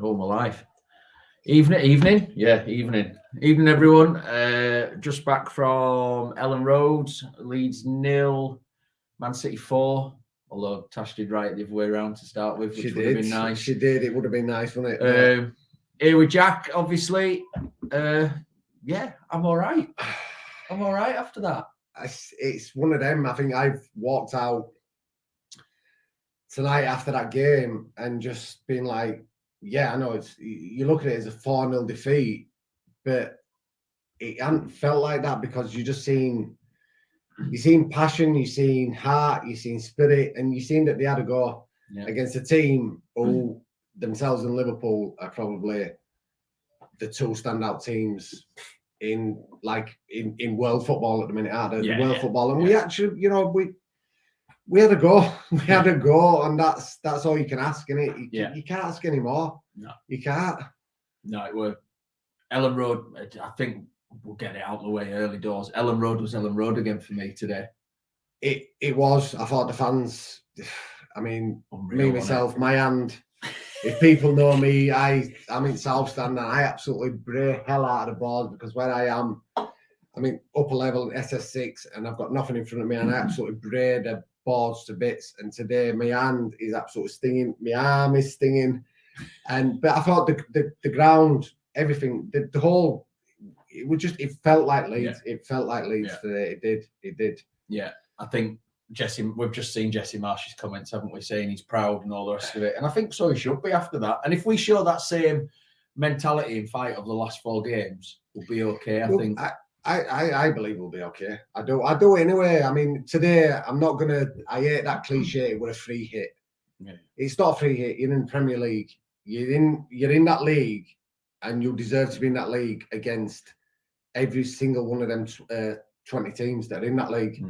All my life. Evening, yeah, evening, everyone. Just back from Ellen Road, Leeds 0, Man City 4. Although Tash did right the other way around to start with, which would have been nice. She did. It would have been nice, wouldn't it? Here with Jack, obviously. Yeah, I'm all right. I'm all right after that. It's one of them. I think I've walked out tonight after that game and just been like, yeah, I know you look at it as a 4-0 defeat, but it hadn't felt like that because you've seen passion, you've seen heart, you've seen spirit, and you've seen that they had a go against a team who themselves and Liverpool are probably the two standout teams in world football at the minute, aren't they? World football, and we actually, we had a go. We had a go, and that's all you can ask, innit? You can't ask any more. No, you can't. No, it were Ellen Road. I think we'll get it out of the way early doors. Ellen Road was Ellen Road again for me today. It was. I thought the fans. I mean, unreal, me myself, my hand. If people know me, I'm in South Stand and I absolutely bray hell out of the balls because where I am, I'm in upper level SS6 and I've got nothing in front of me and I absolutely bray the balls to bits. And today my hand is absolutely stinging, my arm is stinging, but I thought the ground, everything, the whole, it felt like Leeds. Yeah. It felt like Leeds today. It did. Yeah, I think we've just seen Jesse Marsch's comments, haven't we, saying he's proud and all the rest of it. And I think so he should be after that. And if we show that same mentality and fight of the last 4 games, we'll be okay, I think. I believe we'll be okay. I do anyway. I mean, today, I'm not going to, I hate that cliche with a free hit. Yeah. It's not a free hit. You're in the Premier League. You're in that league and you deserve to be in that league against every single one of them 20 teams that are in that league.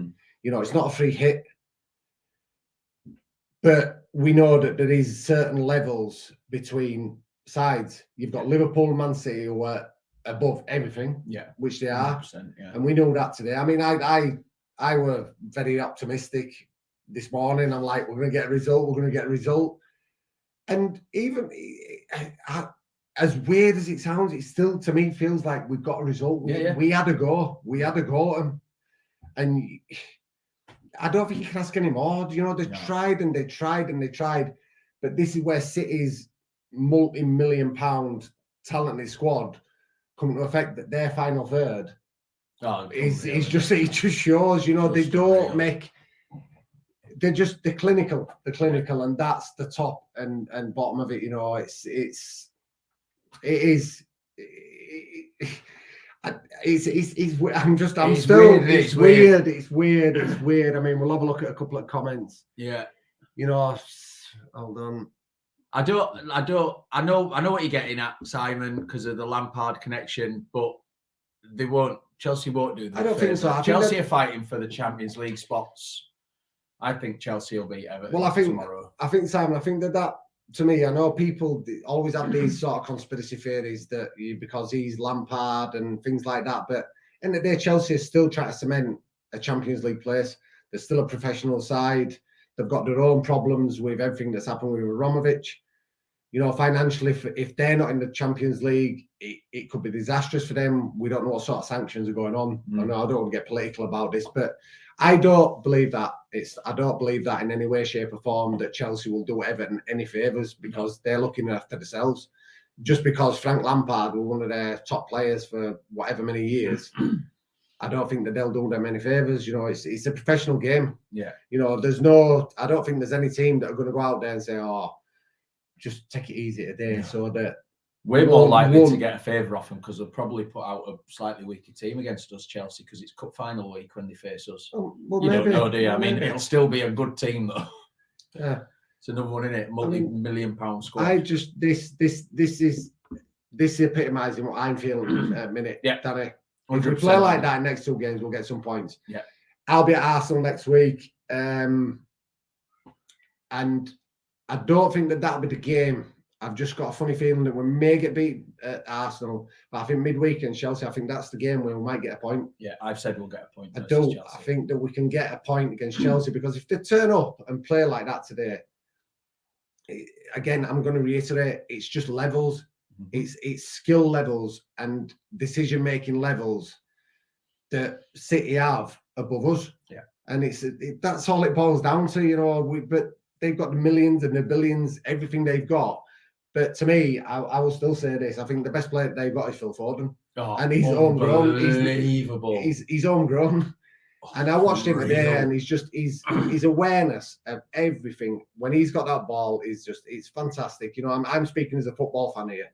It's not a free hit. But we know that there is certain levels between sides. You've got Liverpool and Man City who are above everything, which they are. And we know that today. I mean, I were very optimistic this morning. I'm like, we're going to get a result. And even as weird as it sounds, it still, to me, feels like we've got a result. We had a go. We had a go at them. And I don't think you can ask any more. They tried and they tried and they tried. But this is where City's multi-million-pound talented squad come to effect that their final third it just shows, they don't make, they're clinical, and that's the top and bottom of it. It's weird. I mean, we'll have a look at a couple of comments. Yeah. Hold on. I know what you're getting at, Simon, because of the Lampard connection, but Chelsea won't do that. I don't think so. Chelsea are fighting for the Champions League spots. I think Chelsea will beat Everton tomorrow. I think, Simon, that to me, I know people always have these sort of conspiracy theories that because he's Lampard and things like that, but in the day, Chelsea is still trying to cement a Champions League place. They're still a professional side. They've got their own problems with everything that's happened with Abramovich. Financially, if they're not in the Champions League, it could be disastrous for them. We don't know what sort of sanctions are going on. I know I don't want to get political about this, but I don't believe that. I don't believe that in any way, shape, or form that Chelsea will do Everton any favours because they're looking after themselves. Just because Frank Lampard was one of their top players for whatever many years, I don't think that they'll do them any favours. It's a professional game. Yeah. I don't think there's any team that are going to go out there and say, "Oh, just take it easy today," so that we're more likely to get a favour off them because they'll probably put out a slightly weaker team against us, Chelsea, because it's cup final week when they face us. Well, you maybe, don't know, do you? I mean, it'll still be a good team though. Yeah, it's another one in it, multi-million-pound squad. This is epitomising what I'm feeling at a minute, Danny. 100%. If we play like that next 2 games, we'll get some points. Yeah, I'll be at Arsenal next week, and I don't think that'll be the game. I've just got a funny feeling that we may get beat at Arsenal, but I think midweek in Chelsea, I think that's the game where we might get a point. Yeah, I've said we'll get a point. I think that we can get a point against Chelsea because if they turn up and play like that today, again, I'm going to reiterate, it's just levels. It's skill levels and decision-making levels that City have above us. Yeah. And that's all it boils down to, you know. But they've got the millions and the billions, everything they've got. But to me, I will still say this. I think the best player they've got is Phil Foden. Oh, and he's homegrown. Unbelievable. He's homegrown. And I watched him today, and his awareness of everything when he's got that ball is it's fantastic. You know, I'm speaking as a football fan here,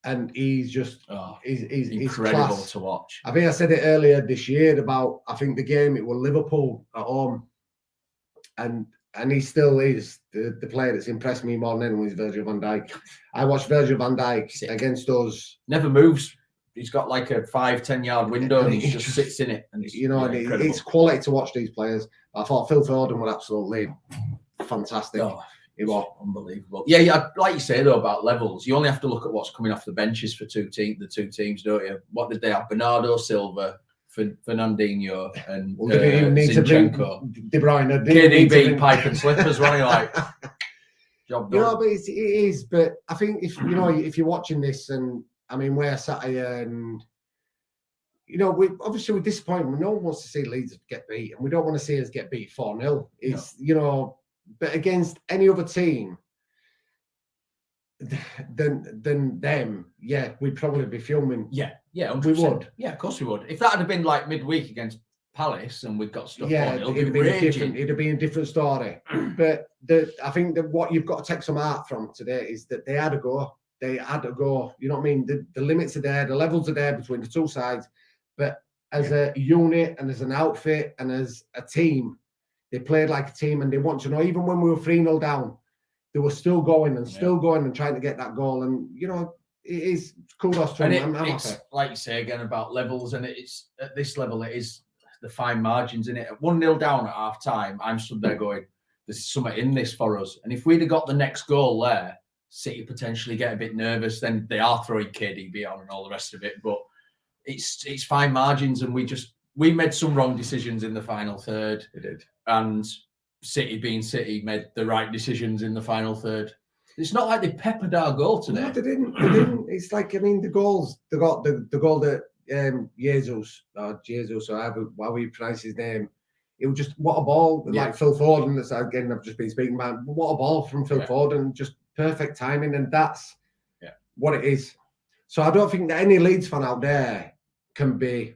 and he's just he's incredible class to watch. I think I said it earlier this year about I think the game it was Liverpool at home, and he still is the player that's impressed me more than anyone is Virgil van Dijk. I watched Virgil van Dijk against us. Never moves. He's got like a 5-10 yard window and he just sits in it. And you know, it's quality to watch these players. I thought Phil Foden was absolutely fantastic. He was unbelievable. Yeah, like you say though about levels, you only have to look at what's coming off the benches for the two teams, don't you? What did they have? Bernardo Silva, Fernandinho, and Zinchenko. De Bruyne. KDB pipe and slippers, wasn't he? Like, job done. You know, but it is. But I think if you're watching this, and I mean, we're sat here, and you know, we're disappointed. No one wants to see Leeds get beat, and we don't want to see us get beat 4-0. You know, but against any other team than them, yeah, we'd probably be filming. Yeah, 100%. We would. Yeah, of course we would. If that had been like midweek against Palace and we'd got stuff on, it'd have been a different story. But I think that what you've got to take some art from today is that they had to go. They had to go. You know what I mean? The limits are there, the levels are there between the two sides. But as a unit and as an outfit and as a team, they played like a team, and they want to know, even when we were 3-0 down, they were still going and trying to get that goal. And, you know, it is kudos to them. It's like you say again about levels, and it's at this level, it is the fine margins in it. At 1-0 down at half time, I'm stood there going, there's something in this for us. And if we'd have got the next goal there, City potentially get a bit nervous, then they are throwing KDB on and all the rest of it. But it's fine margins, and we made some wrong decisions in the final third. We did. And City being City made the right decisions in the final third. It's not like they peppered our goal today. No, they didn't. It's like, I mean, the goals, they got the goal that Jesus, or however you pronounce his name, it was just, what a ball. Yeah. Like Phil Foden, that's again, I've just been speaking about, what a ball from Phil Foden, just perfect timing, and that's what it is. So I don't think that any Leeds fan out there can be,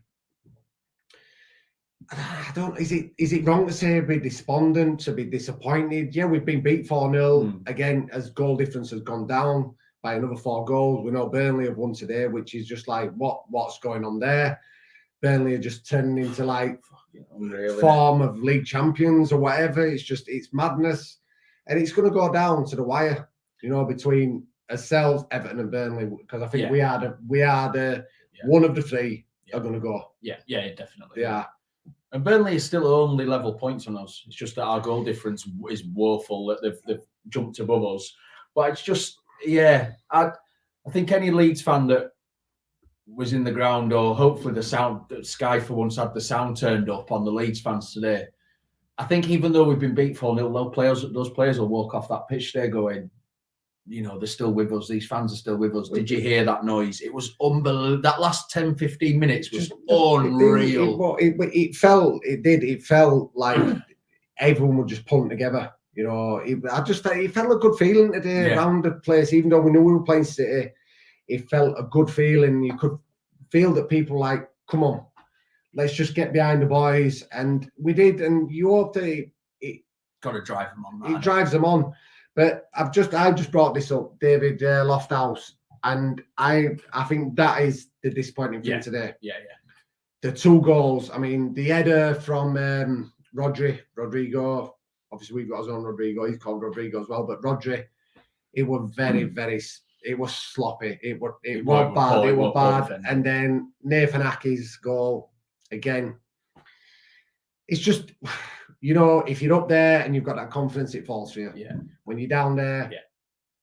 is it wrong to say be despondent, to be disappointed? Yeah, we've been beat 4-0 again, as goal difference has gone down by another 4 goals. We know Burnley have won today, which is just like, what's going on there? Burnley are just turning into like form of league champions or whatever. It's madness, and it's going to go down to the wire, you know, between ourselves, Everton, and Burnley, because I think we are the one of the 3 are going to go. Yeah, definitely. Yeah. And Burnley is still only level points on us. It's just that our goal difference is woeful, that they've jumped above us. But it's just, I think any Leeds fan that was in the ground, or hopefully the Sky for once had the sound turned up on the Leeds fans today, I think even though we've been beat 4-0, those players will walk off that pitch there going, you know, they're still with us. These fans are still with us. Did you hear that noise? It was unbelievable. That last 10-15 minutes was unreal. It felt like everyone was just pulling together. You know, it felt a good feeling today around the place. Even though we knew we were playing City, it felt a good feeling. You could feel that people like, come on, let's just get behind the boys. And we did. And you hope that it got to drive them on. It drives them on. But I just brought this up, David Lofthouse, and I think that is the disappointing thing today. Yeah. The 2 goals. I mean, the header from Rodrigo. Obviously, we've got his own Rodrigo. He's called Rodrigo as well. But Rodri, it was very. It was sloppy. It was bad. It was bad. And then Nathan Ake's goal again. It's just, you know, if you're up there and you've got that confidence, it falls for you. Yeah. When you're down there,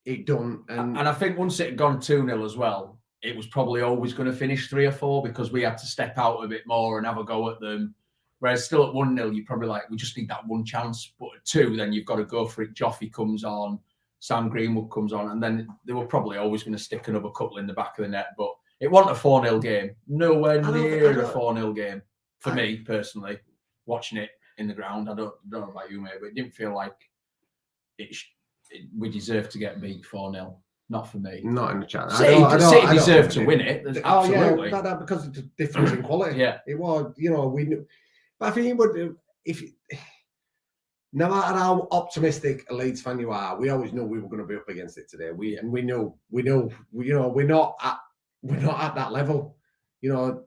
it done. And I think once it had gone 2-0 as well, it was probably always going to finish 3 or 4, because we had to step out a bit more and have a go at them. Whereas still at 1-0, you're probably like, we just need that one chance. But at 2, then you've got to go for it. Joffy comes on, Sam Greenwood comes on, and then they were probably always going to stick another couple in the back of the net. But it wasn't a 4-0 game. Nowhere near a 4-0 game for me personally. Watching it in the ground, I don't know about you, mate, but it didn't feel like we deserved to get beat 4-0. Not for me. Not in the chance. City deserved to win it. Absolutely. Oh yeah, because of the difference in quality. Yeah, it was. You know, we knew. But I think it would. No matter how optimistic a Leeds fan you are, we always knew we were going to be up against it today. We know. You know, we're not at that level. You know,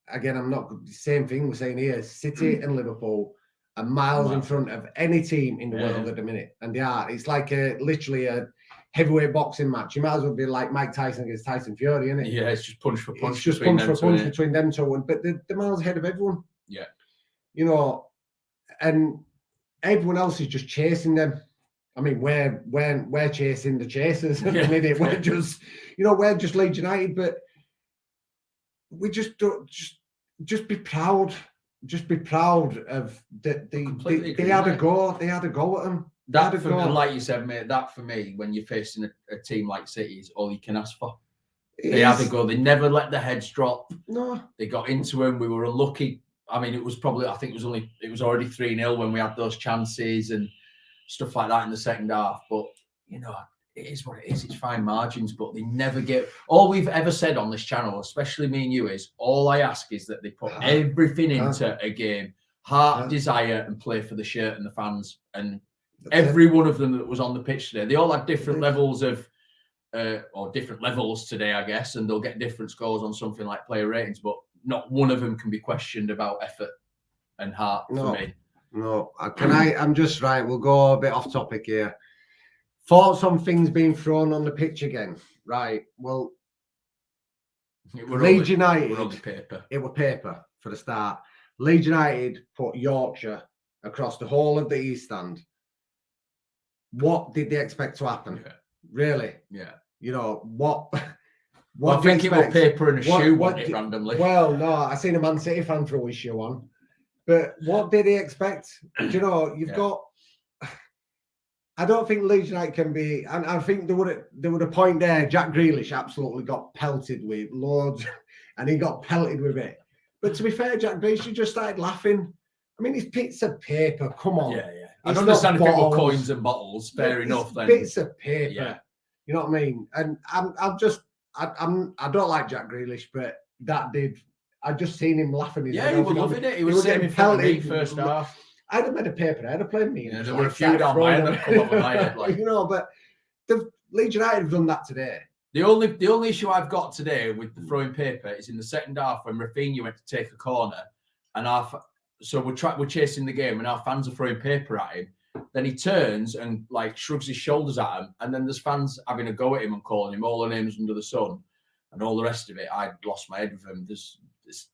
again, I'm not. Same thing we're saying here. City and Liverpool are miles in front of any team in the world at the minute, and they are. It's like literally a heavyweight boxing match. You might as well be like Mike Tyson against Tyson Fury, isn't it? Yeah, it's just punch for punch. It's just punch for punch between them two, but they're miles ahead of everyone. Yeah, you know, and everyone else is just chasing them. I mean, we're chasing the chasers at the minute. We're just, you know, we're just Leeds United, but we just don't just be proud. Just be proud of they had a go. They had a go at them. That for me, like you said, mate. That for me, when you're facing a team like City, is all you can ask for. They had a go. They never let the heads drop. No, they got into him. We were unlucky. I mean, it was probably. I think it was already 3-0 when we had those chances and stuff like that in the second half. But you know, it is what it is. It's fine margins, but they never get. All we've ever said on this channel, especially me and you, is all I ask is that they put everything into a game, heart, desire, and play for the shirt and the fans. And every one of them that was on the pitch today, they all had different levels of, or different levels today, I guess, and they'll get different scores on something like player ratings, but not one of them can be questioned about effort and heart for me. No, I'm just right. We'll go a bit off topic here. Thoughts on things being thrown on the pitch again. Right. Well, Leeds United. It was paper for the start. Leeds United put Yorkshire across the whole of the East Stand. What did they expect to happen? Yeah. Really? Yeah. You know, what I think it was paper and a shoe, wasn't it, randomly? Well, no, I seen a Man City fan throw his shoe on. But what did he expect? Do you know, you've got... I don't think Leeds United can be... And I think there would a point there, Jack Grealish absolutely got pelted with loads, and he got pelted with it. But to be fair, Jack Grealish just started laughing. I mean, it's bits of paper, come on. Yeah, yeah. I don't understand if it were coins and bottles, fair enough then. Bits of paper. Yeah. You know what I mean? And I don't like Jack Grealish, but that did. I just seen him laughing. Yeah, he was loving it. He was saying pelted first half. I'd have made a paper. I'd have played me. Yeah, there were a few down my head that come over my head. Like. You know, but the Leeds United have done that today. The only issue I've got today with the throwing paper is in the second half when Rafinha went to take a corner, and we're chasing the game, and our fans are throwing paper at him. Then he turns and like shrugs his shoulders at him, and then there's fans having a go at him and calling him all the names under the sun, and all the rest of it. I lost my head with him. It's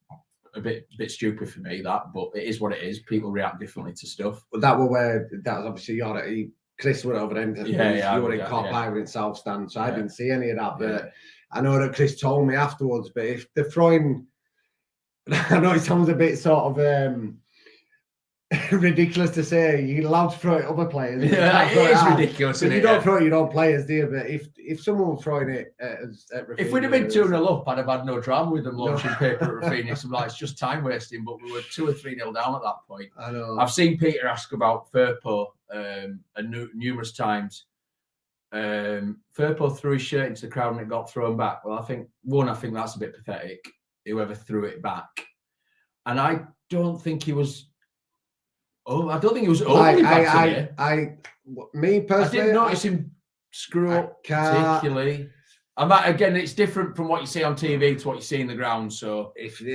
a bit stupid for me that, but it is what it is. People react differently to stuff. Well, that was obviously Chris went over them. You were in 𝐃𝐎𝐖𝐍𝐋𝐿 in South Stand, so I didn't see any of that. But I know that Chris told me afterwards. But if they're throwing, I know it sounds a bit sort of ridiculous to say you're allowed to throw it at other players. Yeah, it is ridiculous. If you don't throw it, you don't players, do you? But if someone was throwing it at if we'd have been 2-0 up, I'd have had no drama with them launching paper at Rafinha. So like, it's just time wasting. But we were 2 or 3-0 down at that point. I know. I've seen Peter ask about Firpo numerous times. Firpo threw his shirt into the crowd and it got thrown back. Well, I think that's a bit pathetic. Whoever threw it back, and I don't think he was. Oh, I don't think he was overly bad. Me personally, I didn't notice him screw up particularly. Again, it's different from what you see on TV to what you see in the ground. So,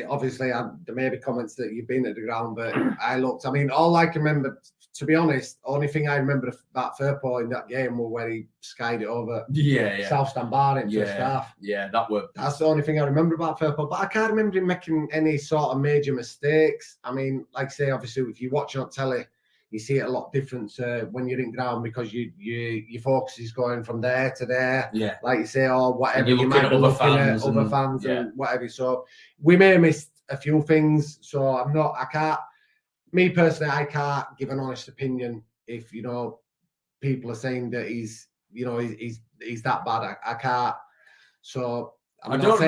obviously, there may be comments that you've been at the ground, but I looked. I mean, all I can remember, to be honest, only thing I remember about Firpo in that game was where he skied it over. South Stand bar in first half. Yeah, that's the only thing I remember about Firpo. But I can't remember him making any sort of major mistakes. I mean, like I say, obviously, if you watch on telly, you see it a lot different when you're in ground because your focus is going from there to there. Yeah, like you say, or whatever. And you're looking at other fans and whatever. So we may have missed a few things. So I can't. me personally, I can't give an honest opinion if people are saying that he's that bad. I can't. So I'm not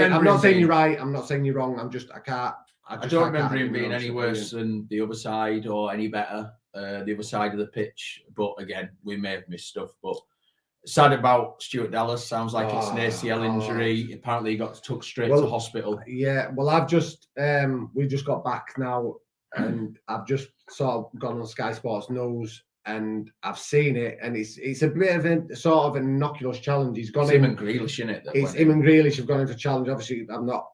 saying you're right. I'm not saying you're wrong. I can't. I don't remember him being any worse than the other side or any better. The other side of the pitch. But again, we may have missed stuff. But sad about Stuart Dallas. Sounds like it's an ACL injury. Apparently, he got took straight to hospital. Yeah. Well, we just got back now, and I've just sort of gone on Sky Sports News, and I've seen it, and it's a bit of a sort of an innocuous challenge. He's gone him and Grealish, isn't it? It's him and Grealish have gone into challenge. Obviously,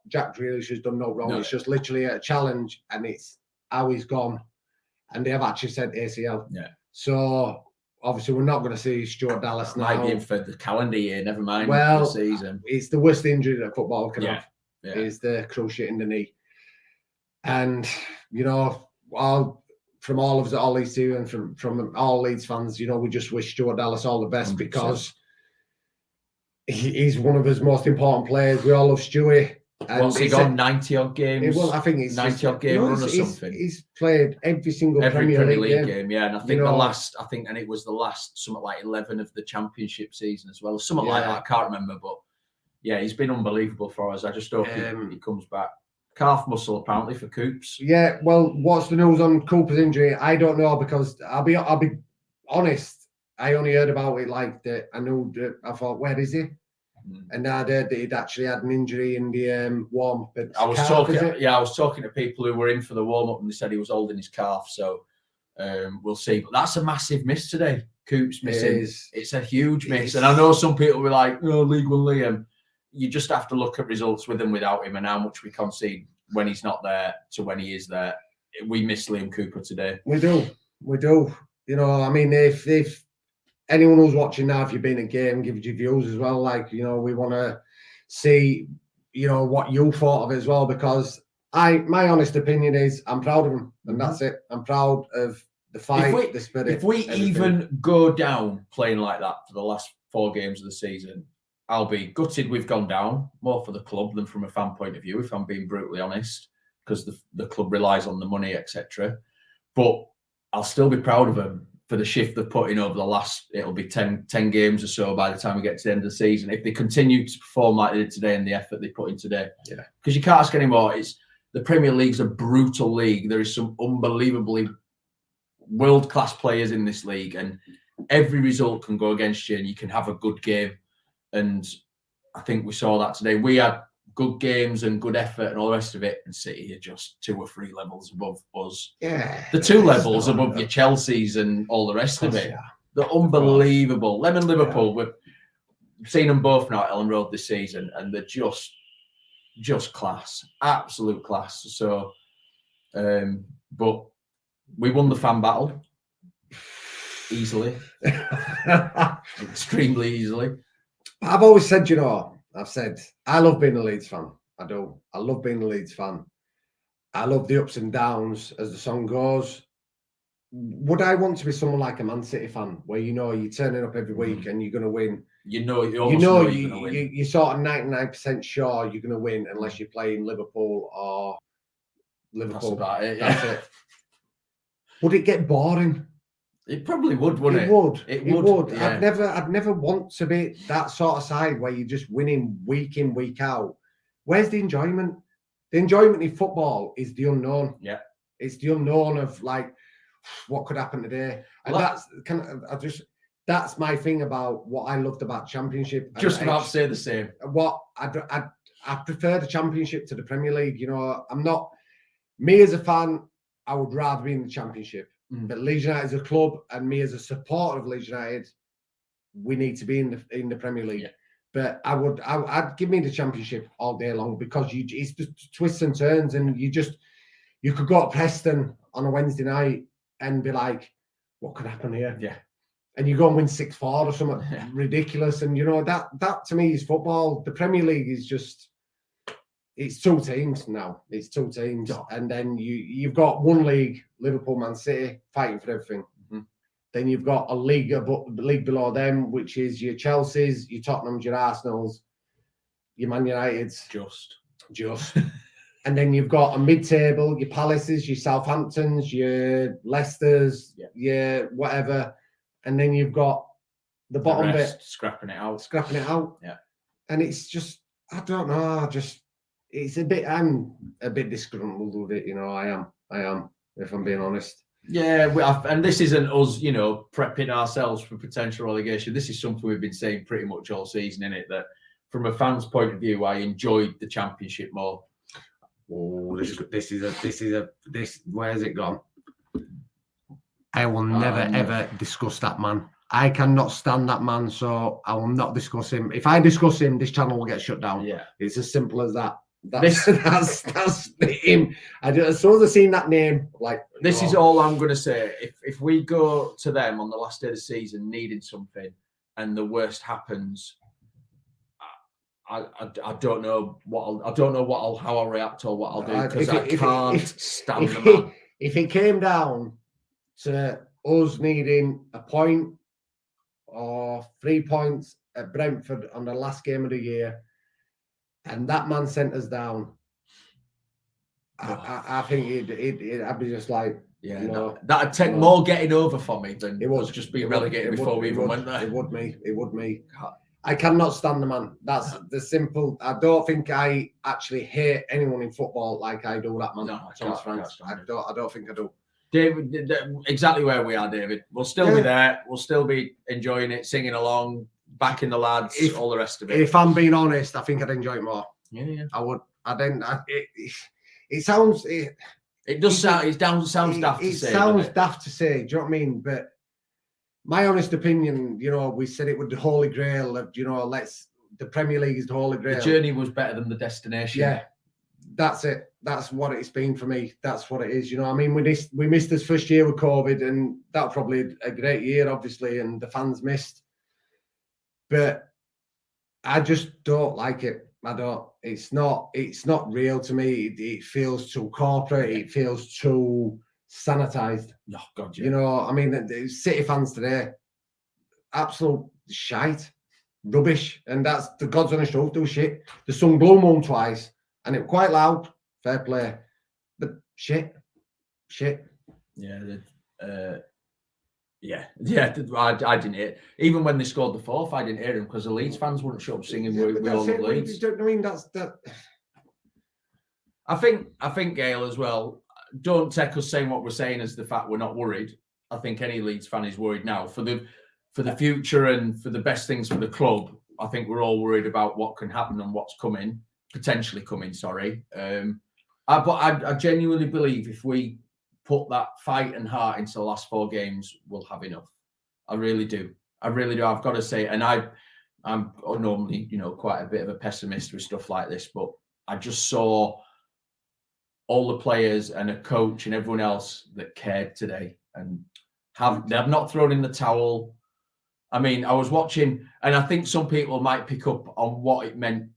Jack Grealish has done no wrong. No. It's just literally a challenge, and it's how he's gone. And they have actually said ACL. Yeah. So obviously, we're not going to see Stuart Dallas now. Might be for the calendar year. Never mind the season. It's the worst injury that football can have. Yeah. Is the cruciate in the knee. And from all of us at all Leeds too, and from all Leeds fans, we just wish Stuart Dallas all the best 100%. Because he's one of his most important players. We all love Stewie. What's he got? 90-odd games? Well, I think he's 90-odd game run or something. He's played every single Premier League game. Yeah, and I think and it was the last something like 11 of the Championship season as well, something like that. I can't remember, but yeah, he's been unbelievable for us. I just hope he comes back. Calf muscle apparently for Coops. Yeah, well, what's the news on Cooper's injury? I don't know, because I'll be honest. I only heard about it I thought, where is he? And I heard that he'd actually had an injury in the warm up. I was talking to people who were in for the warm up, and they said he was holding his calf. So we'll see. But that's a massive miss today. Coops missing. It's a huge miss. And I know some people were like, "Oh, League One Liam." You just have to look at results with and without him, and how much we concede when he's not there to when he is there. We miss Liam Cooper today. We do. I mean, if anyone who's watching now, if you've been at a game, give us your views as well. We want to see, what you thought of it as well, because my honest opinion is I'm proud of him, and that's it. I'm proud of the fight, the spirit. If we even go down playing like that for the last 4 games of the season, I'll be gutted we've gone down, more for the club than from a fan point of view, if I'm being brutally honest, because the club relies on the money, etc. But I'll still be proud of them for the shift they've put in over the last, it'll be 10 games or so by the time we get to the end of the season. If they continue to perform like they did today and the effort they put in today. Yeah. Because you can't ask anymore. The Premier League's a brutal league. There is some unbelievably world-class players in this league, and every result can go against you, and you can have a good game. And I think we saw that today. We had good games and good effort and all the rest of it, and City are just 2 or 3 levels above us. Yeah, the 2 levels above your Chelseas and all the rest of it. Yeah. They're unbelievable. Them and Liverpool, we've seen them both now at Ellen Road this season, and they're just class, absolute class. So, but we won the fan battle easily, extremely easily. I've always said, I love being a Leeds fan. I do. I love being a Leeds fan. I love the ups and downs, as the song goes. Would I want to be someone like a Man City fan, where you're turning up every week and you're going to win? You're sort of 99% sure you're going to win, unless you're playing Liverpool or Liverpool. That's about it. Yeah. That's it. Would it get boring? It probably would, wouldn't it? It would. Yeah. I'd never want to be that sort of side where you're just winning week in, week out. Where's the enjoyment? The enjoyment in football is the unknown. Yeah. It's the unknown of what could happen today. And that's my thing about what I loved about Championship. Just about to say the same. What I prefer the Championship to the Premier League. Me as a fan, I would rather be in the Championship. But Leeds United as a club, and me as a supporter of Leeds United, we need to be in the Premier League. Yeah. But I'd give me the Championship all day long, because it's just twists and turns, and you could go to Preston on a Wednesday night and be like, what could happen here? Yeah. And you go and win 6-4 or something ridiculous, and that to me is football. The Premier League is just. It's 2 teams now. It's 2 teams, and then you've got one league, Liverpool, Man City, fighting for everything. Mm-hmm. Then you've got a league below them, which is your Chelseas, your Tottenhams, your Arsenals, your Man Uniteds. Just. And then you've got a mid-table, your Palaces, your Southamptons, your Leicesters, your whatever. And then you've got the bottom bit. Scrapping it out. Scrapping it out. Yeah. And it's just, I don't know, it's a bit, I'm a bit disgruntled with it, you know, I am, if I'm being honest. Yeah, and this isn't us, you know, prepping ourselves for potential relegation. This is something we've been saying pretty much all season, innit? That from a fan's point of view, I enjoyed the Championship more. Oh, this, where's it gone? I will never, ever discuss that man. I cannot stand that man, so I will not discuss him. If I discuss him, this channel will get shut down. Yeah. It's as simple as that. That's him. As soon as I seen that name, like, this is all I'm going to say. If we go to them on the last day of the season needing something, and the worst happens, I don't know how I'll react or what I'll do, because I can't stand the man. If it came down to us needing a point or 3 points at Brentford on the last game of the year, and that man sent us down, I think I'd be just like, yeah, you know, that'd take more getting over for me than it was just being relegated before we even went there. It would me. I cannot stand the man. That's the simple. I don't think I actually hate anyone in football like I do that man. No, Thomas Franks. I don't think I do. David, exactly where we are, David. We'll still be there. We'll still be enjoying it, singing along, backing the lads, all the rest of it. If I'm being honest, I think I'd enjoy it more. Yeah. I would. It sounds. It does sound. It sounds daft to say. It sounds daft to say. Do you know what I mean? But my honest opinion, you know, we said it was the Holy Grail of, you know, the Premier League is the Holy Grail. The journey was better than the destination. Yeah, that's it. That's what it's been for me. That's what it is. You know, I mean, we missed this first year with COVID, and that was probably a great year, obviously, and the fans missed. But I just don't like it. I don't. It's not real to me. It feels too corporate. It feels too sanitized. Oh God, yeah. You know, I mean, the City fans today, absolute shite, rubbish, and that's the God's honest truth. Do shit. They sung Blue Moon twice, and it was quite loud. Fair play, but shit. Yeah. I didn't hear. Even when they scored the fourth, I didn't hear him because the Leeds fans wouldn't show up singing "We all love Leeds." I mean, that's that. I think Gail as well. Don't take us saying what we're saying as the fact we're not worried. I think any Leeds fan is worried now for the future and for the best things for the club. I think we're all worried about what can happen and what's potentially coming. Sorry, but I genuinely believe if we put that fight and heart into the last 4 games, we'll have enough. I really do. I've got to say, and I'm normally, you know, quite a bit of a pessimist with stuff like this, but I just saw all the players and a coach and everyone else that cared today and they have not thrown in the towel. I mean, I was watching, and I think some people might pick up on what it meant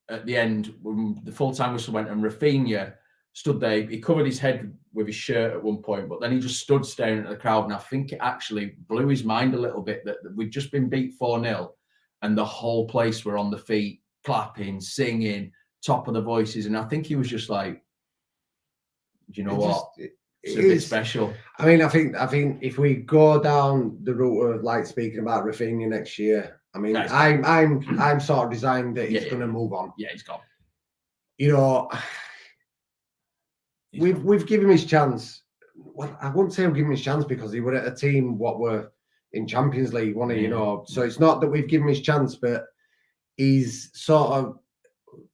at the end when the full-time whistle went and Rafinha stood there. He covered his head with his shirt at one point, but then he just stood staring at the crowd. And I think it actually blew his mind a little bit that we'd just been beat 4-0 and the whole place were on the feet, clapping, singing, top of the voices. And I think he was just like, do you know what? It's a bit special. I mean, I think if we go down the route of like speaking about Rafinha next year, I mean, I'm sort of resigned that he's going to move on. Yeah, he's gone. You know, we've given him his chance. Well, I wouldn't say we've given him his chance because he were at a team what were in Champions League, wasn't he? You know, so it's not that we've given him his chance, but he's sort of,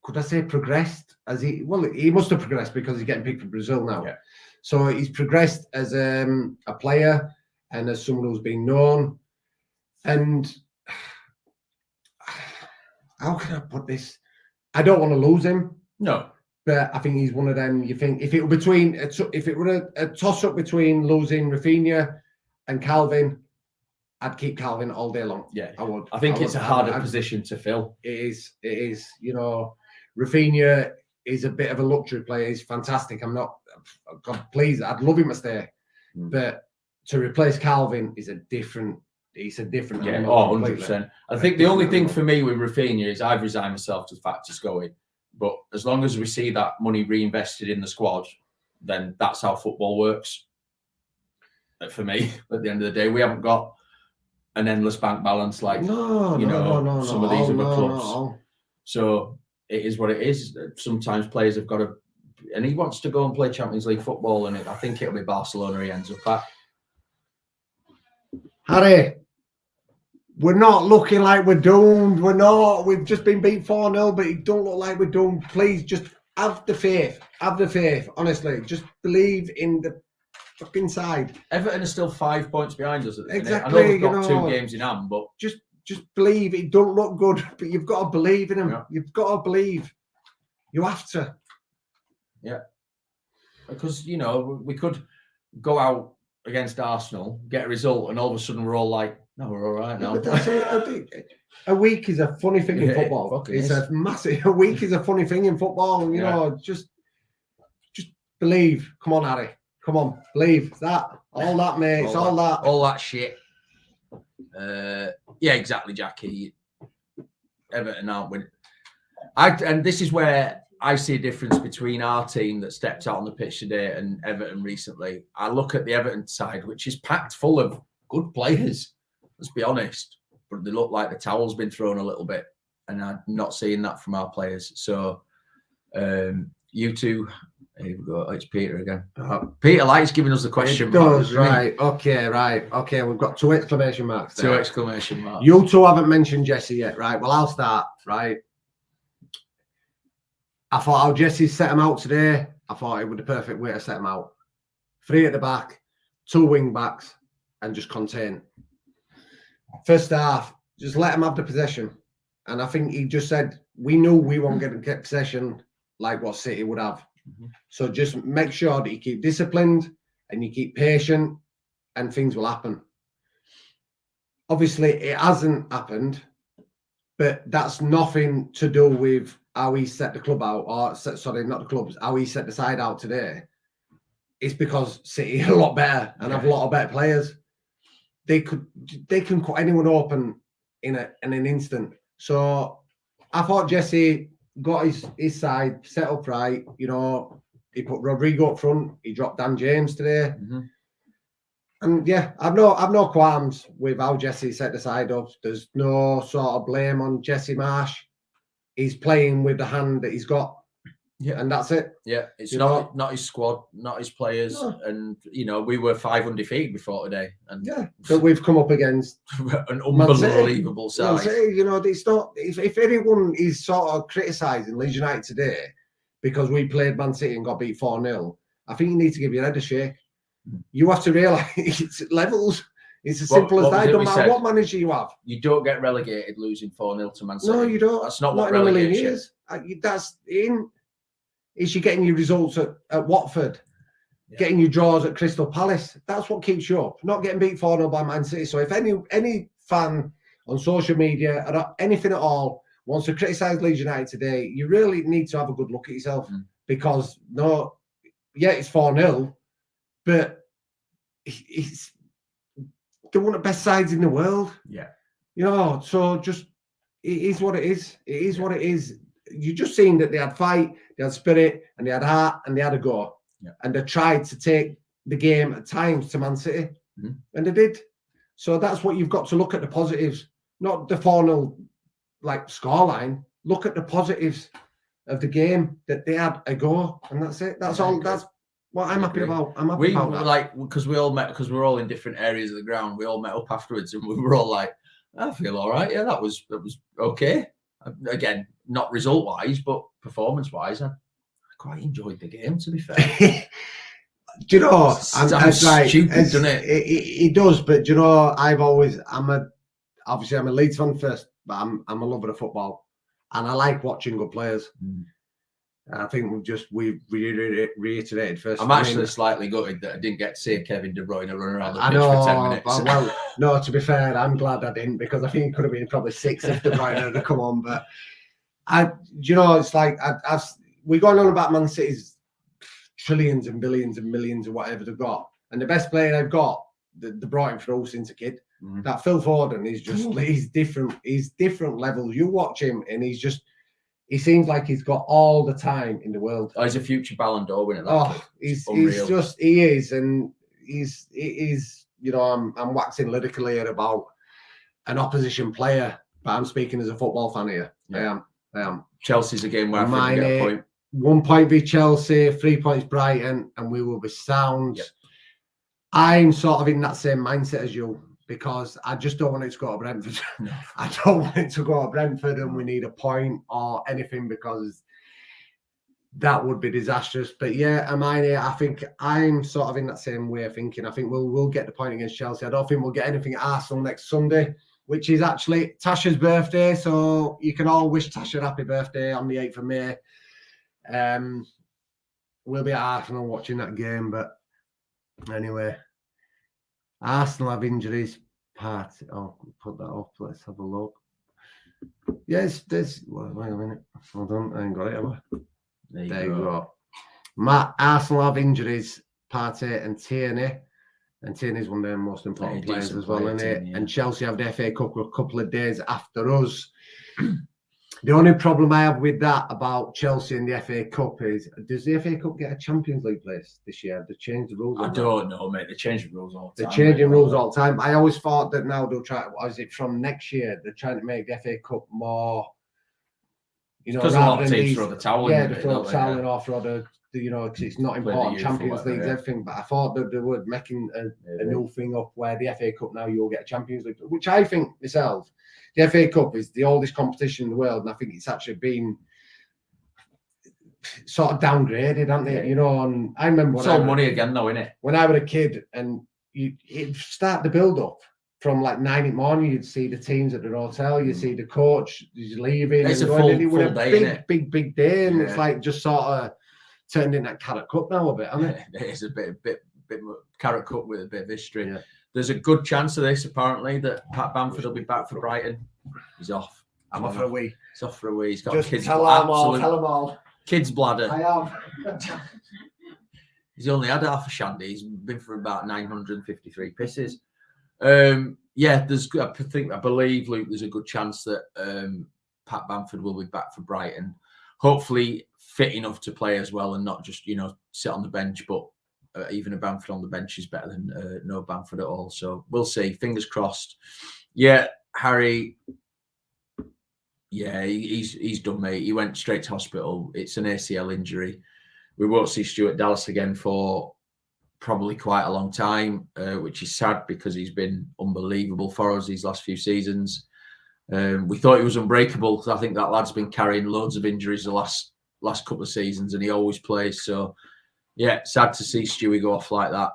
could I say, progressed as he must have progressed because he's getting picked for Brazil now. Yeah. So he's progressed as a player and as someone who's been known. And how can I put this? I don't want to lose him. No. But I think he's one of them. You think if it were a toss up between losing Rafinha and Calvin, I'd keep Calvin all day long. Yeah, I would. I think it's a harder position to fill. It is. You know, Rafinha is a bit of a luxury player. He's fantastic. God, please, I'd love him to stay. But to replace Calvin is a different. It's a different. Yeah, 100%. I think the only thing for me with Rafinha is I've resigned myself to the fact he's going. But as long as we see that money reinvested in the squad, then that's how football works. For me, at the end of the day, we haven't got an endless bank balance like some of these other clubs. So it is what it is. Sometimes players have got to, and he wants to go and play Champions League football, and I think it'll be Barcelona he ends up at. Harry, we're not looking like we're doomed. We're not. We've just been beat 4-0, but it don't look like we're doomed. Please, just have the faith. Have the faith. Honestly, just believe in the fucking side. Everton are still 5 points behind us at the minute. I know we've got 2 games in hand, but just believe. It don't look good, but you've got to believe in them. Yeah. You've got to believe. You have to. Yeah. Because, we could go out against Arsenal, get a result, and all of a sudden we're all like, no, we're all right now. But that's it. A week is a funny thing in football. It's a massive. A week is a funny thing in football. And, you know, just believe. Come on, Harry. Come on, believe that. All that, mate. It's all that. All that shit. Yeah, exactly, Jackie. Everton aren't winning. And this is where I see a difference between our team that stepped out on the pitch today and Everton recently. I look at the Everton side, which is packed full of good players. Let's be honest. But they look like the towel's been thrown a little bit. And I'm not seeing that from our players. So, you two... Here we go. It's Peter again. Peter likes giving us the question marks. Right. Okay. Right. Okay. We've got 2 exclamation marks. There. 2 exclamation marks. You two haven't mentioned Jesse yet, right? Well, I'll start. Right. I thought how Jesse set him out today. I thought it was the perfect way to set him out. 3 at the back, 2 wing backs, and just contain. First half, just let him have the possession. And I think he just said, we knew we weren't going to get possession like what City would have. Mm-hmm. So just make sure that you keep disciplined and you keep patient and things will happen. Obviously, it hasn't happened, but that's nothing to do with how he set the club out, or sorry, not the clubs, how he set the side out today. It's because City are a lot better and have a lot of better players. They can cut anyone open in an instant. So I thought Jesse got his side set up right. You know, he put Rodrigo up front. He dropped Dan James today. Mm-hmm. And yeah, I've no qualms with how Jesse set the side up. There's no sort of blame on Jesse Marsch. He's playing with the hand that he's got. Yeah. And that's it. Yeah. It's not his squad, not his players. No. And, we were 5 undefeated before today. And yeah. So we've come up against an unbelievable side. It's not, if anyone is sort of criticising Leeds United today because we played Man City and got beat 4-0, I think you need to give your head a shake. You have to realise it's levels. It's as simple as that. It doesn't matter what manager you have. You don't get relegated losing 4-0 to Man City. No, you don't. That's not what relegation is. That's in. Is you getting your results at Watford, getting your draws at Crystal Palace. That's what keeps you up, not getting beat 4-0 by Man City. So if any fan on social media or anything at all wants to criticise Leeds United today, you really need to have a good look at yourself because it's 4-0, but it's they're one of the best sides in the world. Yeah. So just it is what it is. It is what it is. You just seen that they had fight, they had spirit, and they had heart, and they had a go. Yeah. And they tried to take the game at times to Man City, and they did. So that's what you've got to look at the positives, not the 4-0 scoreline. Look at the positives of the game that they had a go, and that's it. That's all. That's what I'm happy about. I'm happy about that. Because we we're all in different areas of the ground. We all met up afterwards, and we were all like, "I feel all right. Yeah, that was okay." Again, not result-wise, but performance-wise, I quite enjoyed the game, to be fair. Do you know? It's like, stupid, doesn't it? It does, but do you know? I'm a Leeds fan first, but I'm a lover of football, and I like watching good players. I think we've reiterated first. I'm actually slightly gutted that I didn't get to see Kevin De Bruyne run around the pitch for 10 minutes. Well, no, to be fair, I'm glad I didn't because I think it could have been probably 6 if De Bruyne had come on. But it's like we're going on about Man City's trillions and billions and millions or whatever they've got, and the best player they've got, they brought him for since a kid. That Phil Foden is just he's different. He's different levels. You watch him, and he's he seems like he's got all the time in the world. Oh, he's a future Ballon d'Or winner. He's just, he is, and he's, you know, I'm waxing lyrical here about an opposition player, but I'm speaking as a football fan here. Yeah. I am. Chelsea's a game where I think we get a point. 1 point v Chelsea, 3 points Brighton, and we will be sound. Yep. I'm sort of in that same mindset as you, because I just don't want it to go to Brentford. No. I don't want it to go to Brentford and we need a point or anything, because that would be disastrous. But yeah, I think I'm sort of in that same way of thinking. I think we'll get the point against Chelsea. I don't think we'll get anything at Arsenal next Sunday, which is actually Tasha's birthday. So you can all wish Tasha a happy birthday on the 8th of May. We'll be at Arsenal watching that game. But anyway, Arsenal have injuries. I'll put that up. Let's have a look. Yes, there's. Wait a minute. Hold on. I ain't got it, have I? There you go. Arsenal have injuries. Partey and Tierney. And Tierney's one of their most important players as well, isn't it? Yeah. And Chelsea have the FA Cup a couple of days after us. The only problem I have with that about Chelsea and the FA Cup is, does the FA Cup get a Champions League place this year? They change the rules. I don't know, mate. They change the rules all the time. They're changing rules all the time. I always thought that now they'll try. Is it from next year? They're trying to make the FA Cup more. You know, because a lot of teams throw the towel in. Yeah, they throw the towel in or throw the. You know, because it's not important. Champions League, everything. But I thought that they were making a new thing up where the FA Cup now you'll get a Champions League, which I think myself. The FA Cup is the oldest competition in the world, and I think it's actually been sort of downgraded, hasn't it? You know, and I remember it's all money again, though, isn't it? When I was a kid, and you'd start the build up from like 9 in the morning, you'd see the teams at the hotel, you'd see the coach, he's leaving. It's a full day, big day, and it's like just sort of turned into that Carrot Cup now a bit, hasn't it? It is a bit Carrot Cup with a bit of history. Yeah. There's a good chance of this, apparently, that Pat Bamford will be back for Brighton. He's off. I'm off for a wee. He's off for a wee. He's got just kids. Tell them all. Kids bladder. I have. He's only had half a shandy. He's been for about 953 pisses. Yeah, I believe, Luke, there's a good chance that Pat Bamford will be back for Brighton. Hopefully fit enough to play as well and not just, sit on the bench, but even a Bamford on the bench is better than no Bamford at all. So we'll see. Fingers crossed. Yeah, Harry. Yeah, he's done, mate. He went straight to hospital. It's an ACL injury. We won't see Stuart Dallas again for probably quite a long time, which is sad because he's been unbelievable for us these last few seasons. We thought he was unbreakable because I think that lad's been carrying loads of injuries the last couple of seasons, and he always plays. So, yeah, sad to see Stewie go off like that.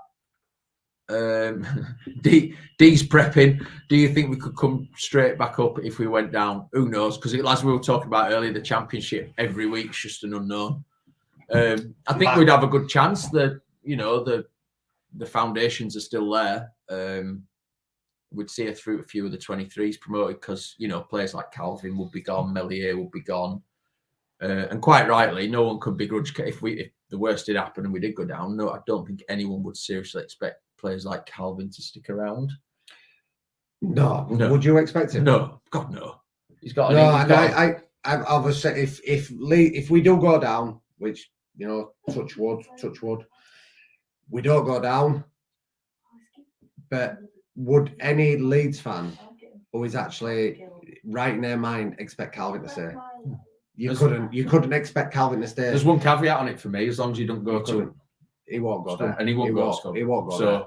D's prepping. Do you think we could come straight back up if we went down? Who knows? Because as we were talking about earlier, the Championship every week's just an unknown. I think we'd have a good chance. The foundations are still there. We'd see a few of the 23s promoted because players like Calvin would be gone, Melier would be gone. And quite rightly, no one could begrudge if the worst did happen and we did go down. No, I don't think anyone would seriously expect players like Calvin to stick around. No. Would you expect it? No, God no. He's got. I obviously if we do go down, which touch wood, we don't go down. But would any Leeds fan who is actually right in their mind expect Calvin to stay? You couldn't expect Calvin to stay. There's one caveat on it for me: as long as you don't go to him, he won't go there, and he won't go. He won't go there.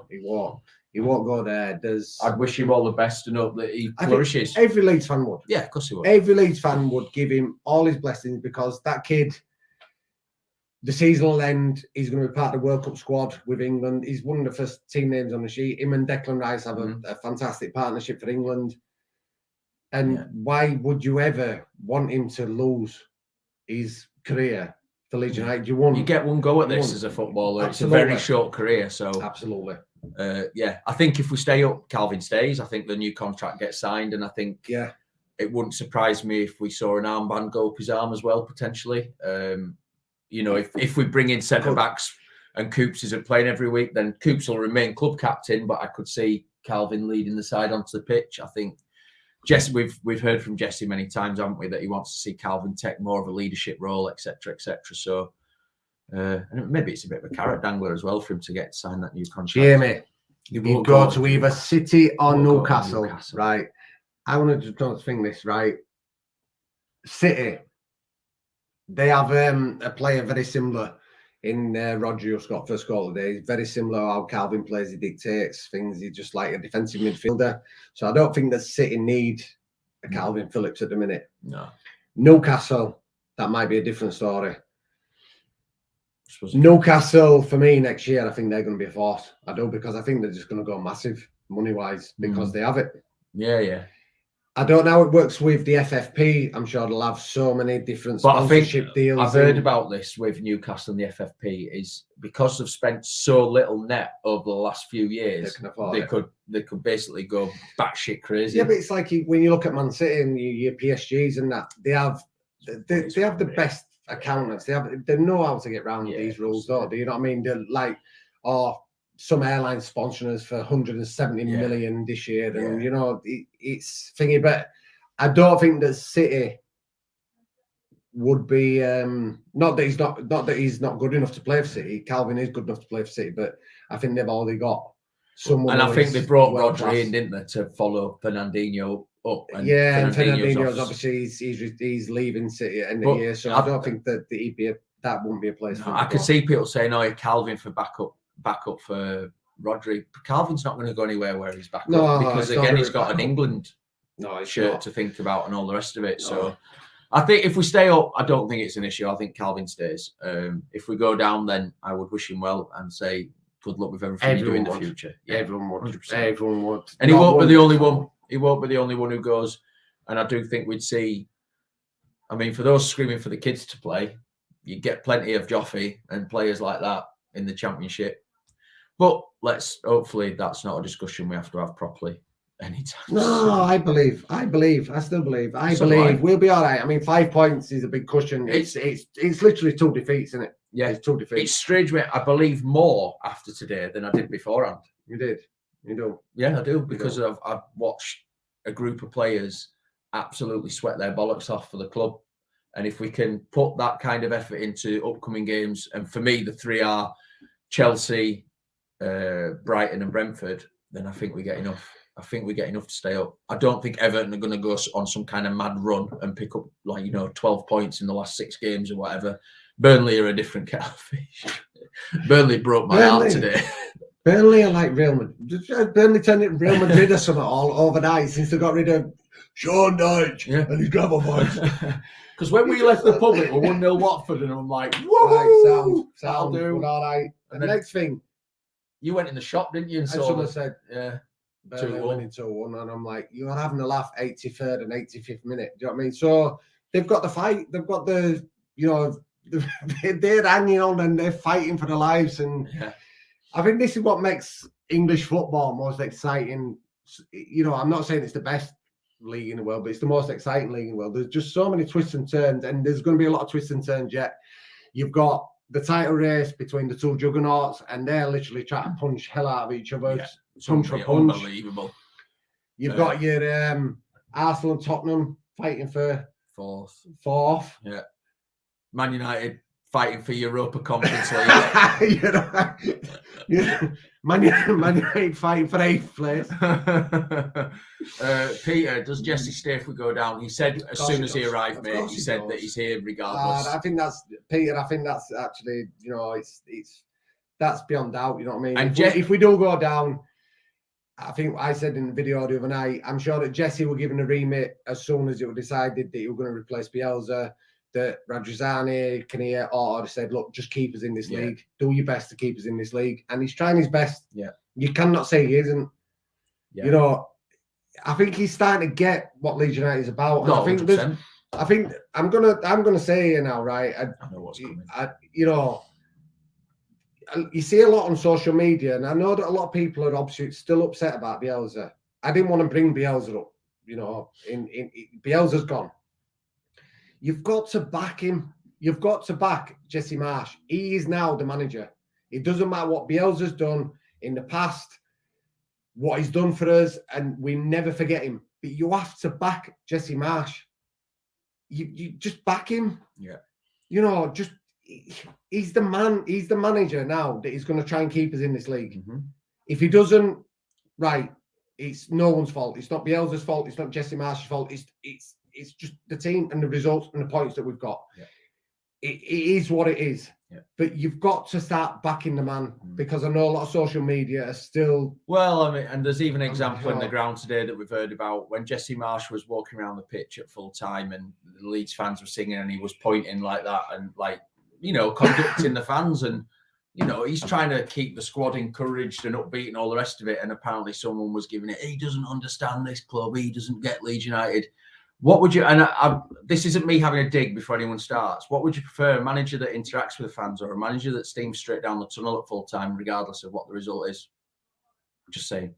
He won't go there. I'd wish him all the best and hope that he flourishes. Every Leeds fan would. Yeah, of course he would. Every Leeds fan would give him all his blessings because that kid, the season will end. He's going to be part of the World Cup squad with England. He's one of the first team names on the sheet. Him and Declan Rice have a fantastic partnership for England. And why would you ever want him to lose his career for Leeds United? You get one go at this as a footballer. Absolutely. It's a very short career. So absolutely. I think if we stay up, Calvin stays. I think the new contract gets signed, and I think it wouldn't surprise me if we saw an armband go up his arm as well potentially. If we bring in centre backs and Coops isn't playing every week, then Coops will remain club captain. But I could see Calvin leading the side onto the pitch. I think Jesse, we've heard from Jesse many times, haven't we, that he wants to see Calvin take more of a leadership role, etc., etc. So, and maybe it's a bit of a carrot dangler as well for him to get signed that new contract. Jamie, you go to either City or Newcastle, right? I want to just think this, right? City, they have a player very similar in Rodri, who got first goal today. He's very similar how Calvin plays. He dictates things. He's just like a defensive midfielder. So I don't think that City need a Calvin Phillips at the minute. No. Newcastle, that might be a different story. Newcastle, for me, next year, I think they're going to be a force. I do, because I think they're just going to go massive money-wise because they have it. Yeah, yeah. I don't know how it works with the FFP. I'm sure they'll have so many different sponsorship deals. I've heard about this with Newcastle and the FFP is because they've spent so little net over the last few years, they could basically go batshit crazy. Yeah, but it's like when you look at Man City and your PSGs and that, they have the best accountants. They know how to get around these rules, though. Do you know what I mean? They're like, some airlines sponsoring us for 170 million this year, and you know it's thingy. But I don't think that City would be not that he's not good enough to play for City. Calvin is good enough to play for City, but I think they've already got someone. And I think they brought Rodri in, didn't they, to follow Fernandinho up? And and Fernandinho's obviously he's leaving City at the end of the year, so I don't think that that wouldn't be a place. I could see people saying, "Oh, Calvin for backup for Rodri." Calvin's not going to go anywhere where he's back up because again he's got an England shirt to think about and all the rest of it. So I think if we stay up, I don't think it's an issue. I think Calvin stays. If we go down, then I would wish him well and say good luck with everything you do in the future. Yeah, everyone would. 100%. Everyone would. And he won't be the only one. He won't be the only one who goes. And I do think we'd see. I mean, for those screaming for the kids to play, you get plenty of Joffrey and players like that in the Championship. But hopefully that's not a discussion we have to have properly anytime. No, I still believe. I believe we'll be all right. I mean, 5 points is a big cushion. It's literally 2 defeats, isn't it? Yeah, it's 2 defeats. It's strange, mate. I believe more after today than I did beforehand. You did? You do? Yeah, I do, because I've watched a group of players absolutely sweat their bollocks off for the club. And if we can put that kind of effort into upcoming games, and for me, the 3 are Chelsea, Brighton and Brentford, then I think we get enough. I think we get enough to stay up. I don't think Everton are going to go on some kind of mad run and pick up 12 points in the last 6 games or whatever. Burnley are a different kettle of fish. Burnley broke my heart today. Burnley are like Real Madrid. Burnley turned into Real Madrid or something all overnight since they got rid of Sean Dyche and his gravel boys. Because when we left the pub, it was 1-0 Watford, and I'm like, whoa, sound good, all right. And the next thing, you went in the shop, didn't you? And someone said, Burnley winning 2-1, and I'm like, you are having a laugh 83rd and 85th minute. Do you know what I mean? So they've got the fight, they've got the, they're hanging on and they're fighting for their lives. And I think this is what makes English football most exciting. I'm not saying it's the best league in the world, but it's the most exciting league in the world. There's just so many twists and turns, and there's going to be a lot of twists and turns yet. You've got the title race between the 2 juggernauts, and they're literally trying to punch hell out of each other. Punch for punch. Unbelievable. You've got your Arsenal and Tottenham fighting for fourth. Yeah. Man United fighting for Europa Conference League. Man United fighting for 8th place. Peter, does Jesse stay if we go down? He said as soon as he arrived, mate. He said that he's here regardless. I think that's Peter. I think that's actually, that's beyond doubt. You know what I mean? And if we do go down, I think I said in the video the other night, I'm sure that Jesse will give him a remit as soon as it was decided that he was going to replace Bielsa. That Radrizzani, Kinnear, or said, look, just keep us in this league. Do your best to keep us in this league. And he's trying his best. Yeah. You cannot say he isn't. Yeah. I think he's starting to get what Leeds United is about. And I think I'm gonna say here now, right? I know what's coming. You see a lot on social media, and I know that a lot of people are still upset about Bielsa. I didn't want to bring Bielsa up. Bielsa's gone. You've got to back him. You've got to back Jesse Marsch. He is now the manager. It doesn't matter what Bielsa's done in the past, what he's done for us, and we never forget him. but you have to back Jesse Marsch. You just back him. Yeah. You know, just he's the man. He's the manager now that is going to try and keep us in this league. If he doesn't, right, it's no one's fault. It's not Bielsa's fault. It's not Jesse Marsch's fault. It's just the team and the results and the points that we've got. Yeah. It is what it is. Yeah. But you've got to start backing the man because I know a lot of social media are still. Well, I mean, and there's even an example in the ground today that we've heard about when Jesse Marsch was walking around the pitch at full time and the Leeds fans were singing and he was pointing like that and like, you know, conducting the fans and, you know, he's trying to keep the squad encouraged and upbeat and all the rest of it. And apparently someone was giving it, he doesn't understand this club. He doesn't get Leeds United. What would you, and this isn't me having a dig before anyone starts, what would you prefer, a manager that interacts with the fans or a manager that steams straight down the tunnel at full time, regardless of what the result is? Just saying.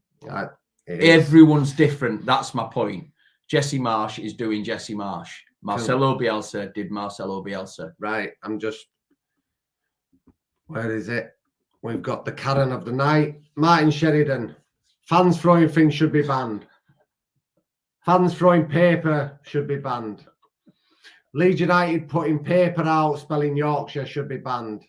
Everyone's different. That's my point. Jesse Marsch is doing Jesse Marsch. Marcelo Bielsa did Marcelo Bielsa. Right. Where is it? We've got the Karen of the night. Martin Sheridan. Fans throwing things should be banned. Fans throwing paper should be banned. Leeds United putting paper out, spelling Yorkshire should be banned.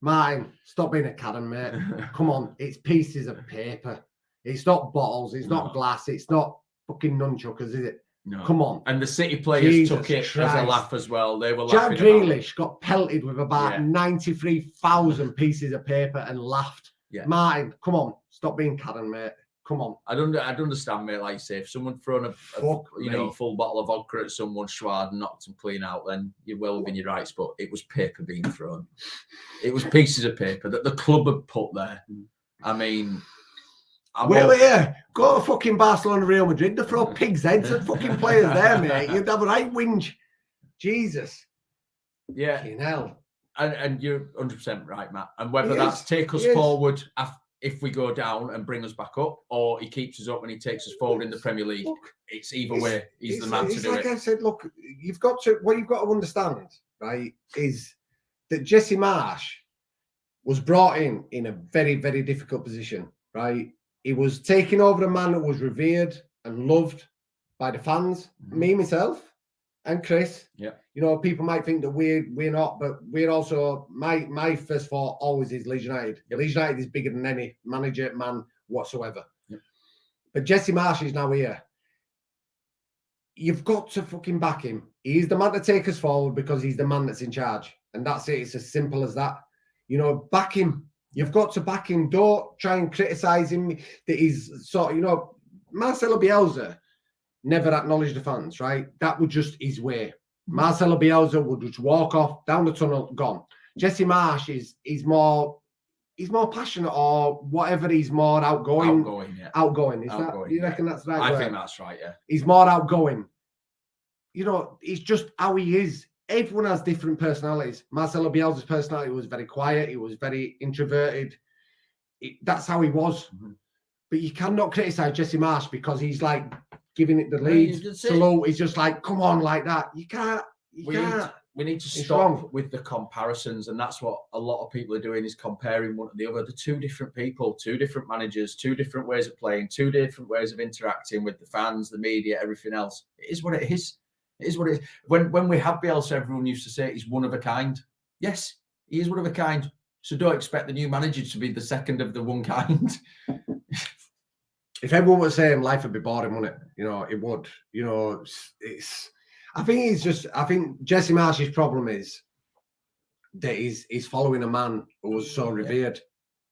Martin, stop being a Karen, mate. Come on, it's pieces of paper. It's not bottles, it's not glass, it's not fucking nunchuckers, is it? No. Come on. And the City players took it as a laugh as well. They were laughing. Jack Grealish got pelted with about 93,000 pieces of paper and laughed. Yeah. Martin, come on, stop being Karen, mate. Come on. I'd understand, mate, like you say, if someone thrown a full bottle of vodka at someone, Schwad, and knocked them clean out, then you're well within your rights. But it was paper being thrown. It was pieces of paper that the club had put there. I mean, go to fucking Barcelona, Real Madrid. They throw pigs' heads at fucking players there, mate. You'd have a right whinge. Jesus. Yeah. Fucking hell. And you're 100% right, Matt. And whether that's take us forward if we go down and bring us back up, or he keeps us up and he takes us forward in the Premier League, it's either way. He's the man to do it. Like I said, look, what you've got to understand, right, is that Jesse Marsch was brought in a very, very difficult position, right? He was taking over a man that was revered and loved by the fans, me, myself, and Chris. Yeah. You know, people might think that we're not, but we're also, my first thought always is Leeds United. Yep. Leeds United is bigger than any manager, man, whatsoever. Yep. But Jesse Marsch is now here. You've got to fucking back him. He's the man to take us forward because he's the man that's in charge. And that's it. It's as simple as that. You know, back him. You've got to back him. Don't try and criticise him that he's sort of, you know, Marcelo Bielsa never acknowledged the fans, right? That was just his way. Marcelo Bielsa would just walk off down the tunnel, gone. Jesse Marsch is more passionate or whatever. He's more outgoing. Outgoing. You reckon that's right? I think that's right. Yeah. He's more outgoing. You know, it's just how he is. Everyone has different personalities. Marcelo Bielsa's personality was very quiet. He was very introverted. That's how he was. But you cannot criticise Jesse Marsch because he's like giving it the lead. Salute. He's just like, come on, like that. You can't. We need to stop with the comparisons, and that's what a lot of people are doing, is comparing one to the other. The two different people, two different managers, two different ways of playing, two different ways of interacting with the fans, the media, everything else. It is what it is. It is what it is. When we had Bielsa, everyone used to say he's one of a kind. Yes, he is one of a kind. So don't expect the new manager to be the second of the one kind. If everyone was saying life would be boring, wouldn't it? You know, it would. You know, I think Jesse Marsch's problem is that he's following a man who was so revered,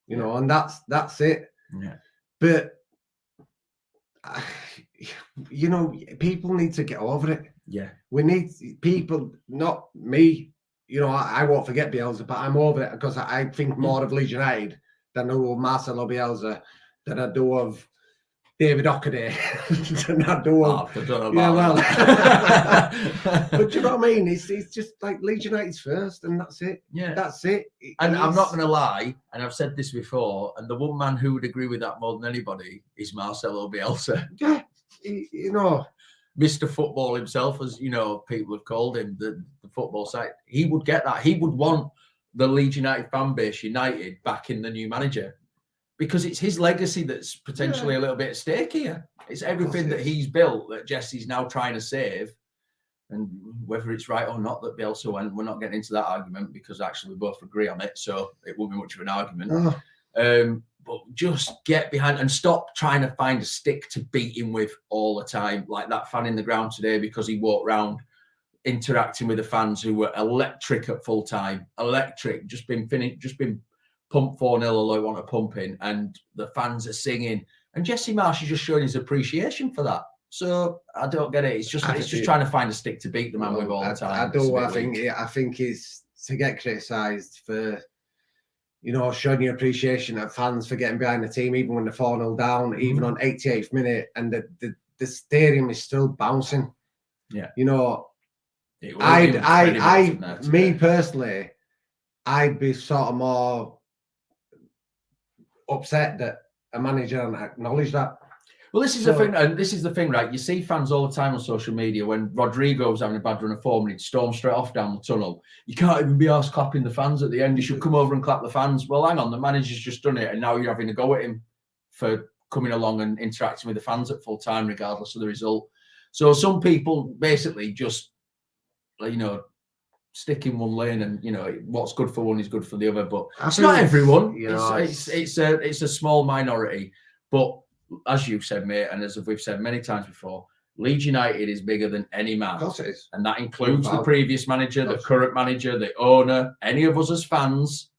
you know, and that's it. Yeah. But you know, people need to get over it. Yeah. We need people, not me. You know, I won't forget Bielsa, but I'm over it because I think more of Leeds United than I do of Marcelo Bielsa, than I do of David Ochede, than I do of. But you know what I mean? It's just like Leeds United's first, and that's it. Yeah, that's it. And I'm not going to lie, and I've said this before, and the one man who would agree with that more than anybody is Marcelo Bielsa. Yeah, you know, Mr. Football himself, as you know, people have called him, the football side. He would get that. He would want the Leeds United fan base united back in the new manager, because it's his legacy that's potentially a little bit at stake here. It's everything that he's built that Jesse's now trying to save. And whether it's right or not that Bielsa went, we're not getting into that argument because actually we both agree on it. So it won't be much of an argument. But just get behind and stop trying to find a stick to beat him with all the time. Like that fan in the ground today because he walked around interacting with the fans who were electric at full time. Electric, just been pumped 4-0, although they want to pump in. And the fans are singing. And Jesse Marsch is just showing his appreciation for that. So I don't get it. It's just trying to find a stick to beat the man with all the time. I think it's to get criticised for, you know, showing your appreciation of fans for getting behind the team, even when they're 4-0 down, even on 88th minute, and the stadium is still bouncing. Yeah, you know, me personally, I'd be sort of more upset that a manager acknowledged that. Well, this is the thing, and this is the thing, right? You see fans all the time on social media when Rodrigo was having a bad run of form and he'd storm straight off down the tunnel. You can't even be arsed clapping the fans at the end. You should come over and clap the fans. Well, hang on, the manager's just done it, and now you're having a go at him for coming along and interacting with the fans at full time, regardless of the result. So some people basically just, you know, stick in one lane, and you know what's good for one is good for the other. But it's not everyone. You know, it's a small minority, but. As you've said, mate, and as we've said many times before, Leeds United is bigger than any man. Of course it is. And that includes the previous manager, the current manager, the owner, any of us as fans.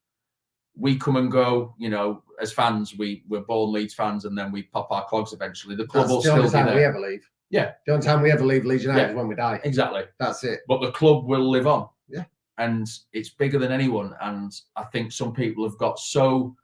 We come and go, you know, as fans, we're born Leeds fans, and then we pop our clogs eventually. The club will still be there. The only time we ever leave. Yeah. The only time we ever leave Leeds United is when we die. Exactly. That's it. But the club will live on. Yeah. And it's bigger than anyone. And I think some people have got so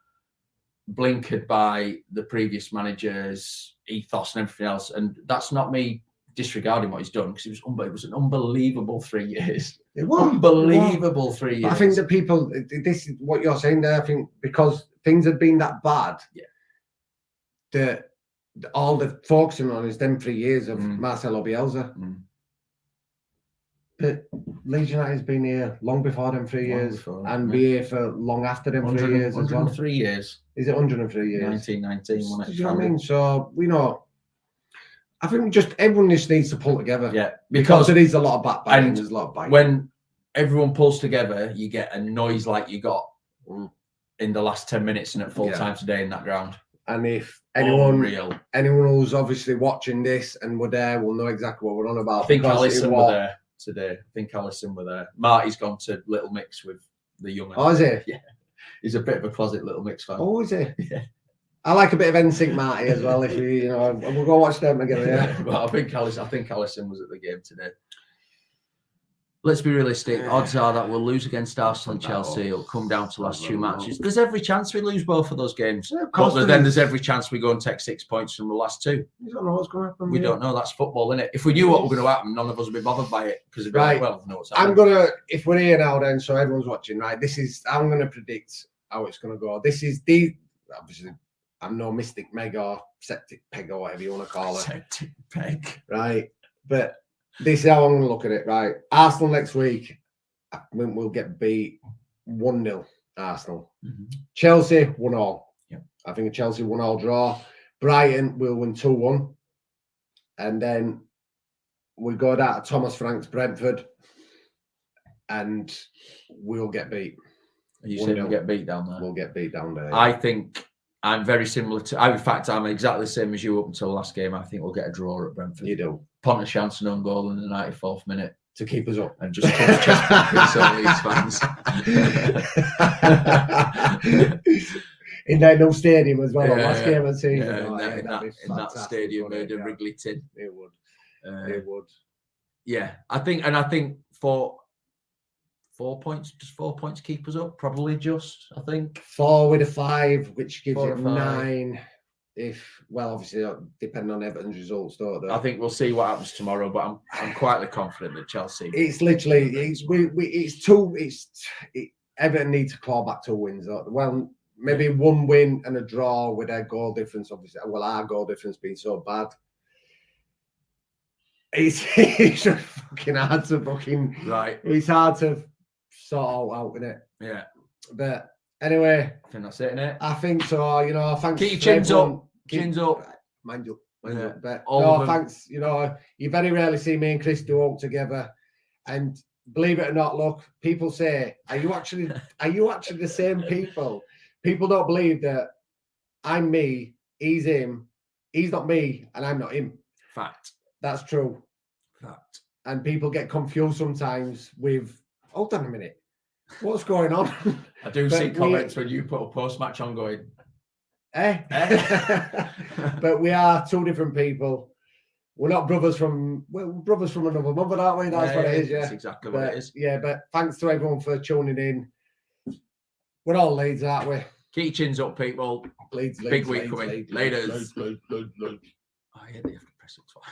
blinkered by the previous manager's ethos and everything else, and that's not me disregarding what he's done, because it was an unbelievable 3 years. It was unbelievable 3 years. But I think that people, this is what you're saying there. I think because things had been that bad, that all the focusing on is them 3 years of Marcelo Bielsa. But Leeds United has been here long before them 3 years, and be here for long after them 3 years as well. 3 years. Is it 103 years? 1919, wasn't it? Do you know what I mean? So, you know, I think just everyone just needs to pull together. Yeah. Because there is a lot of backbiting. There's a lot of biting. When everyone pulls together, you get a noise like you got in the last 10 minutes and at full time today in that ground. And if anyone who's obviously watching this and were there will know exactly what we're on about. I think Alisson were there today. I think Alisson were there. Marty's gone to Little Mix with the young. Oh, is he? Yeah. He's a bit of a closet Little Mix fan. Oh, is he? Yeah. I like a bit of NSYNC Marty as well. If we, you know, we'll go watch them together. Yeah. Well, I think Alisson was at the game today. Let's be realistic. Odds are that we'll lose against Arsenal and Chelsea. It'll come down to last two matches. There's every chance we lose both of those games. Yeah, but then there's every chance we go and take 6 points from the last two. You don't know what's going to happen. We don't know. That's football, isn't it? If we knew what was going to happen, none of us would be bothered by it, because like, well, no, what's happening. If we're here now, then, so everyone's watching, right? I'm going to predict how it's going to go. Obviously, I'm no Mystic Meg or Septic Peg or whatever you want to call it. Septic Peg. Right. But this is how I'm going to look at it, right? Arsenal next week, I think we'll get beat 1-0, Arsenal. Chelsea, 1-1. Yep. I think a Chelsea 1-1 draw. Brighton will win 2-1. And then we go down to Thomas Frank's Brentford, and we'll get beat. Are you saying we'll get beat down there? We'll get beat down there. I think I'm very similar to. In fact, I'm exactly the same as you up until last game. I think we'll get a draw at Brentford. You do. Pontus Jansson on goal in the 94th minute to keep us up and just touch chest back some Leeds fans. In that new stadium as well. Last game I'd seen. In that stadium made of Wrigley tin. It would. It would. Yeah, I think for 4 points, does 4 points keep us up? Probably just, I think. 4 with a 5, which gives it 9. Obviously, depending on Everton's results, don't they? I think we'll see what happens tomorrow, but I'm quietly confident that Chelsea. It's literally, Everton need to claw back 2 wins. Well, maybe 1 win and a draw with their goal difference, obviously. Well, our goal difference being so bad. It's just fucking hard to right. It's hard to sort out, isn't it? Yeah. But Anyway, I think that's it, innit? I think so. You know, thanks. Keep your to chins everyone. up. Chins up. Mind you. Yeah. But All no, of them. thanks. You know, you very rarely see me and Chris do all together. And believe it or not, look, people say, are you actually the same people? People don't believe that I'm me, he's him, he's not me, and I'm not him. Fact. That's true. Fact. And people get confused sometimes with, hold on a minute, what's going on? I do see comments when you put a post-match on going, But we are two different people. We're not brothers from another mother, aren't we? That's what it is, yeah. That's exactly what it is. Yeah, but thanks to everyone for tuning in. We're all Leeds, aren't we? Keep your chins up, people. Leeds, Big week Leeds, coming. Leeds, Laters. Leeds. Oh, yeah, they have to press it twice.